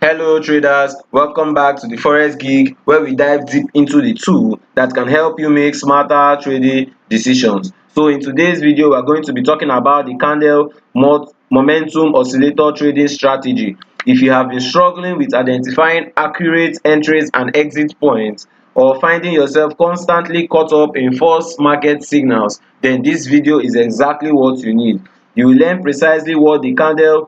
Hello traders, welcome back to the Forex Gig where we dive deep into the tool that can help you make smarter trading decisions. So in today's video, we are going to be talking about the Chande Momentum Oscillator trading strategy. If you have been struggling with identifying accurate entries and exit points, or finding yourself constantly caught up in false market signals, then this video is exactly what you need. You will learn precisely what the Chande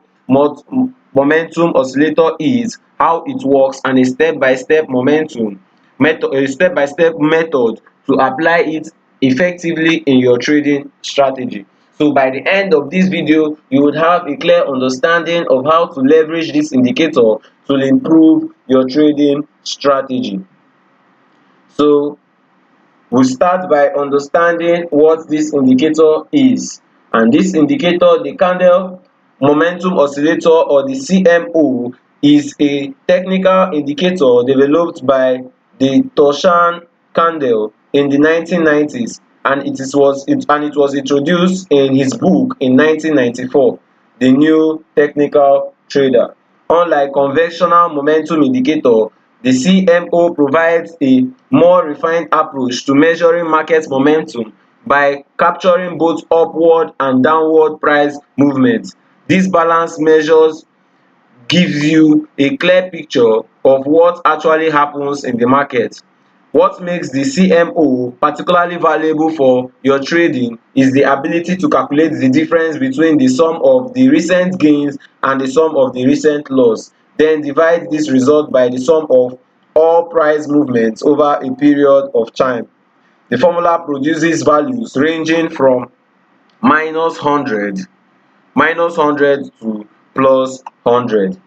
Momentum Oscillator is, how it works, and a step-by-step method to apply it effectively in your trading strategy. So by the end of this video, you would have a clear understanding of how to leverage this indicator to improve your trading strategy. So we start by understanding what this indicator is. And this indicator, the Chande Momentum Oscillator, or the CMO, is a technical indicator developed by the Toshan Chande in the 1990s, and it was introduced in his book in 1994, The New Technical Trader. Unlike conventional momentum indicator, the CMO provides a more refined approach to measuring market momentum by capturing both upward and downward price movements. These balanced measures gives you a clear picture of what actually happens in the market. What makes the CMO particularly valuable for your trading is the ability to calculate the difference between the sum of the recent gains and the sum of the recent loss, then divide this result by the sum of all price movements over a period of time. The formula produces values ranging from -100 to +100.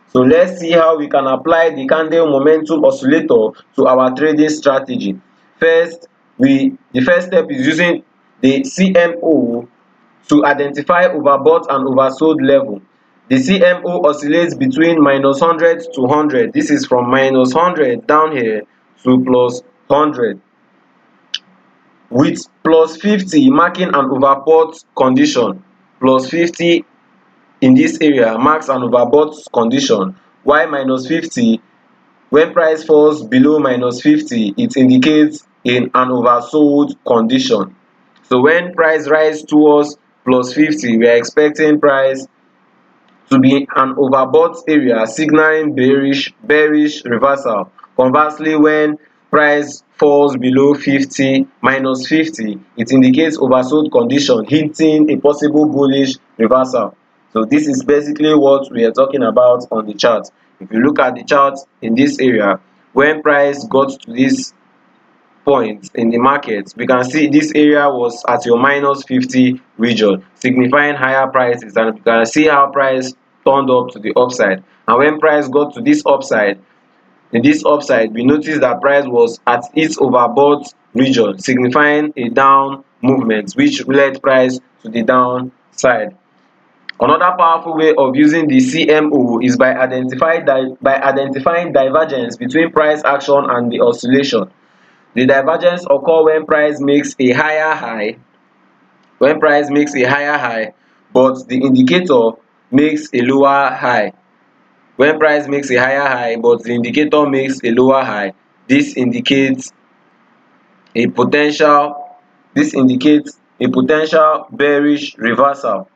So let's see how we can apply the Chande Momentum Oscillator to our trading strategy. The first step is using the CMO to identify overbought and oversold level. The CMO oscillates between -100 to 100. This is from -100 down here to +100, with +50 marking an overbought condition. +50 in this area marks an overbought condition, while -50, when price falls below -50, it indicates an oversold condition. So when price rise towards +50, we are expecting price to be an overbought area, signaling bearish reversal. Conversely, when price falls below -50, it indicates oversold condition, hinting a possible bullish reversal. So this is basically what we are talking about on the chart. If you look at the chart in this area, when price got to this point in the market, we can see this area was at your -50 region, signifying higher prices, and you can see how price turned up to the upside. And when price got to this upside, in this upside, we notice that price was at its overbought region, signifying a down movement, which led price to the downside. Another powerful way of using the CMO is by identifying divergence between price action and the oscillation. The divergence occur when price makes a higher high, but the indicator makes a lower high. When price makes a higher high, but the indicator makes a lower high, this indicates a potential bearish reversal.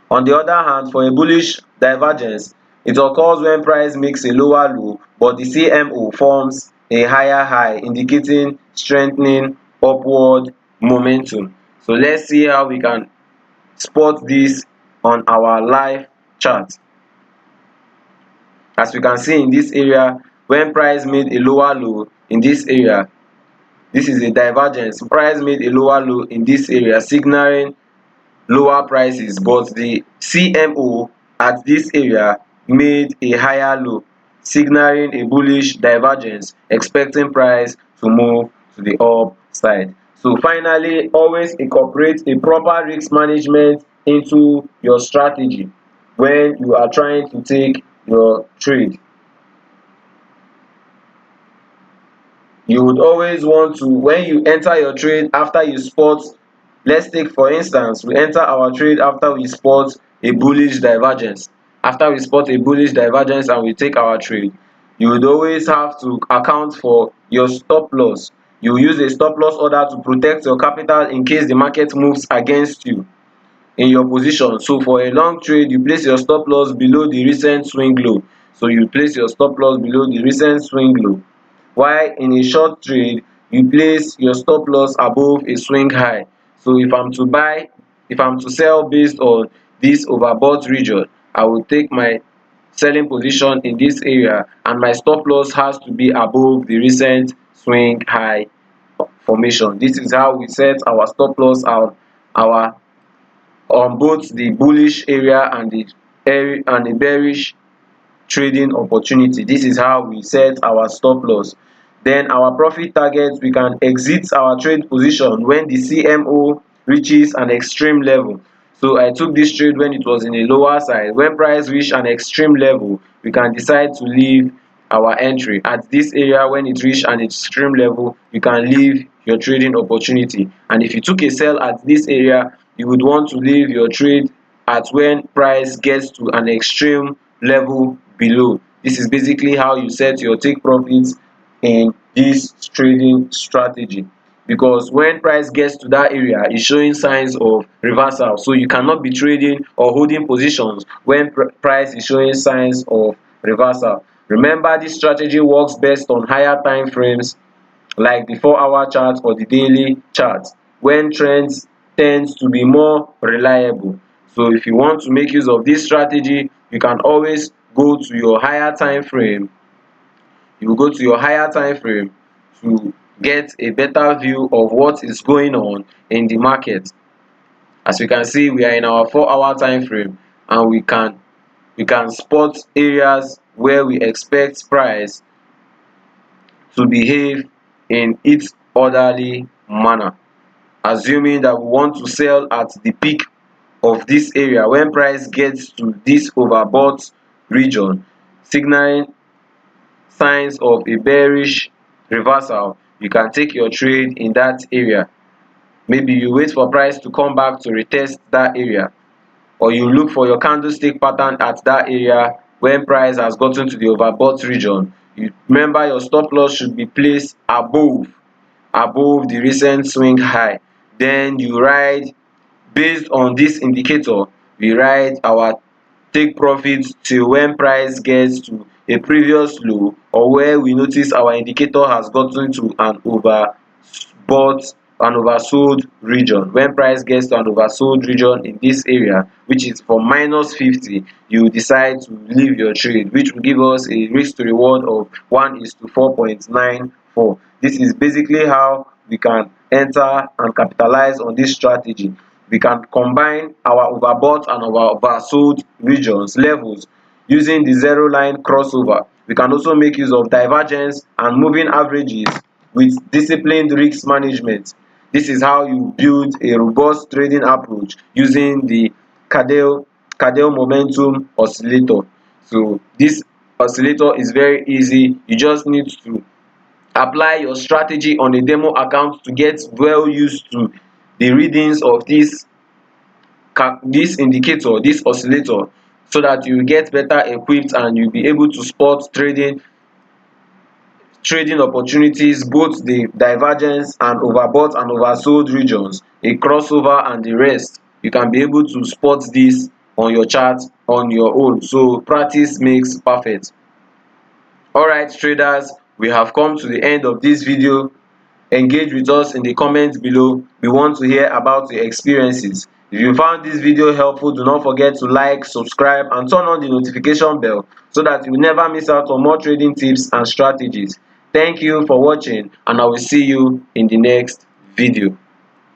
On the other hand, for a bullish divergence, it occurs when price makes a lower low, but the CMO forms a higher high, indicating strengthening upward momentum. So let's see how we can spot this on our live chart. As we can see in this area, when price made a lower low in this area, this is a divergence. Price made a lower low in this area, signaling lower prices, but the CMO at this area made a higher low, signaling a bullish divergence, expecting price to move to the upside. So finally, always incorporate a proper risk management into your strategy when you are trying to take your trade. You would always want to, when you enter your trade after you spot, let's take for instance, we enter our trade after we spot a bullish divergence, after we spot a bullish divergence and we take our trade, you would always have to account for your stop loss. You use a stop loss order to protect your capital in case the market moves against you in your position. So for a long trade, you place your stop loss below the recent swing low. So you place your stop loss below the recent swing low. While in a short trade, you place your stop loss above a swing high. So if I'm to sell based on this overbought region, I will take my selling position in this area, and my stop loss has to be above the recent swing high formation. This is how we set our stop loss our on both the bullish area and the bearish trading opportunity. This is how we set our stop loss. Then our profit target, we can exit our trade position when the CMO reaches an extreme level. So I took this trade when it was in a lower side. When price reach an extreme level, we can decide to leave our entry. At this area, when it reach an extreme level, you can leave your trading opportunity. And if you took a sell at this area, you would want to leave your trade at when price gets to an extreme level below. This is basically how you set your take profits in this trading strategy, because when price gets to that area, it's showing signs of reversal. So you cannot be trading or holding positions when price is showing signs of reversal. Remember, this strategy works best on higher time frames like the 4-hour chart or the daily chart, when trends tends to be more reliable. So if you want to make use of this strategy, you can always go to your higher time frame. You will go to your higher time frame to get a better view of what is going on in the market. As you can see, we are in our 4-hour time frame, and we can spot areas where we expect price to behave in its orderly manner, assuming that we want to sell at the peak of this area. When price gets to this overbought region, signaling signs of a bearish reversal, you can take your trade in that area. Maybe you wait for price to come back to retest that area, or you look for your candlestick pattern at that area. When price has gotten to the overbought region, you remember your stop loss should be placed above the recent swing high. Then you ride based on this indicator, we ride our take profit till when price gets to a previous low, or where we notice our indicator has gotten to an oversold region. When price gets to an oversold region in this area, which is for -50, you decide to leave your trade, which will give us a risk to reward of 1:4.94. This is basically how we can enter and capitalize on this strategy. We can combine our overbought and our oversold regions levels using the zero line crossover. We can also make use of divergence and moving averages with disciplined risk management. This is how you build a robust trading approach using the Chande Momentum Oscillator. So this oscillator is very easy. You just need to apply your strategy on a demo account to get well used to the readings of this indicator, this oscillator, so that you get better equipped and you'll be able to spot trading opportunities, both the divergence and overbought and oversold regions, a crossover and the rest. You can be able to spot this on your chart on your own. So practice makes perfect. Alright traders, we have come to the end of this video. Engage with us in the comments below. We want to hear about your experiences. If you found this video helpful, do not forget to like, subscribe and turn on the notification bell so that you will never miss out on more trading tips and strategies. Thank you for watching, and I will see you in the next video.